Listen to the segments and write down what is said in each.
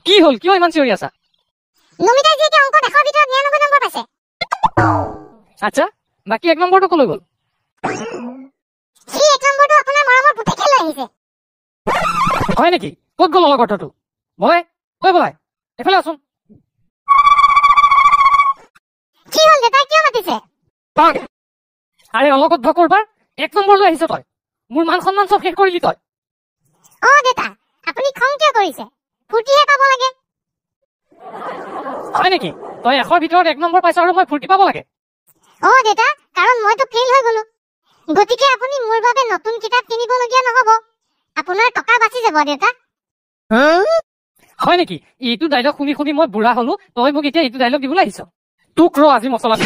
কি হল কিয় ইমান চিঞৰি আছা নমিতা জি কে অংক দেখাৰ ভিতৰত 99 নম্বৰ পাইছে আচ্ছা বাকি 1 নম্বৰটো কলৈ গল সি 1 নম্বৰটো আপোনাৰ মৰমৰ পুতেকে লৈ আহিছে হয় নেকি ক'ত গল লগৰটো বলাই কৈ বলাই এফালে আসুন কি হল দেতা কিয় মাতিছে আরে অলগত ভকৰবাৰ 1 নম্বৰ লৈ আহিছ তই মোৰ মান সন্মান সব শেষ কৰিলি তই অ দেতা আপুনি খং কিয় কৰিছে ফুৰ্তিহে পাব লাগে হয় নেকি তই 100ৰ ভিতৰত 1 নম্বৰ পাইছ আৰু মই ফুৰ্তি পাব লাগে অ দেতা কাৰণ মইতো ফেল হৈ গলো গতিকে আপুনি মোৰ বাবে নতুন কিতাপ কিনিব লগিয়া নহব আপোনাৰ টকা বাচি যাব দেতা হয় নেকি এইটো ডায়লগ শুনি শুনি মই বুঢ়া হলো তই মোক এতিয়া এইটো ডায়লগ দিবলৈ আহিছ তোক ৰ আজি মছলা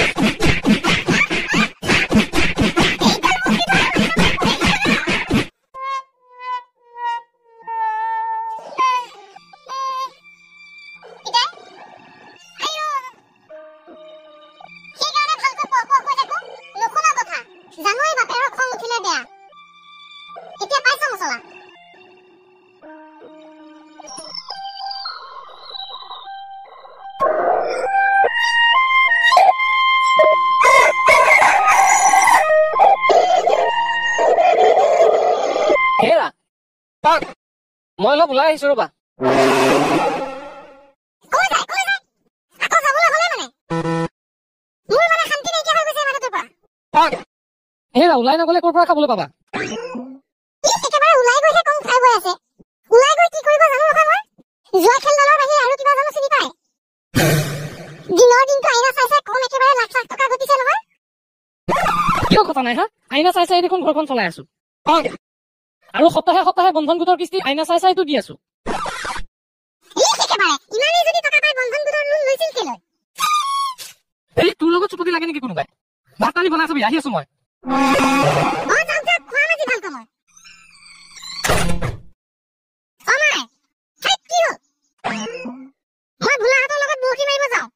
জানোই বাপেৰৰ খং উঠিলে বেয়া এতিয়া পাইছ মছলা হেৰা মই অলপ ওলাই আহিছো ৰবা হেৰা ওলাই নগলে ক'ৰ পৰা খাবলৈ পাবা একেবাৰে ওলাই গৈহে কম খাই গৈ আছে ওলাই গৈ কি কৰিব জানো নহয় মই জুৱা খেলডালৰ বাহিৰে আৰু কিবা জানো চিনি পায় দিনৰ দিনটো আইনা চাই চাই কম একেবাৰে লাখ লাখ টকা ঘটিছে নহয় কিয় কথা নাই হা আইনা চাই চাই দেখোন ঘৰখন চলাই আছো আৰু সপ্তাহে সপ্তাহে বন্ধন গোটৰ কিস্তি আইনা চাই চাইতো দি আছো একেবাৰে ইমানেই যদি টকা পাই বন্ধন গোটৰ লোন লৈছিল কেলৈ এই তোৰ লগত চুপতি লাগে নেকি কোনোবাই ভাত পানী বনাই চাবি আহি আছো মই মই ভোলাহঁতৰ লগত বৰশী মাৰিব যাওঁ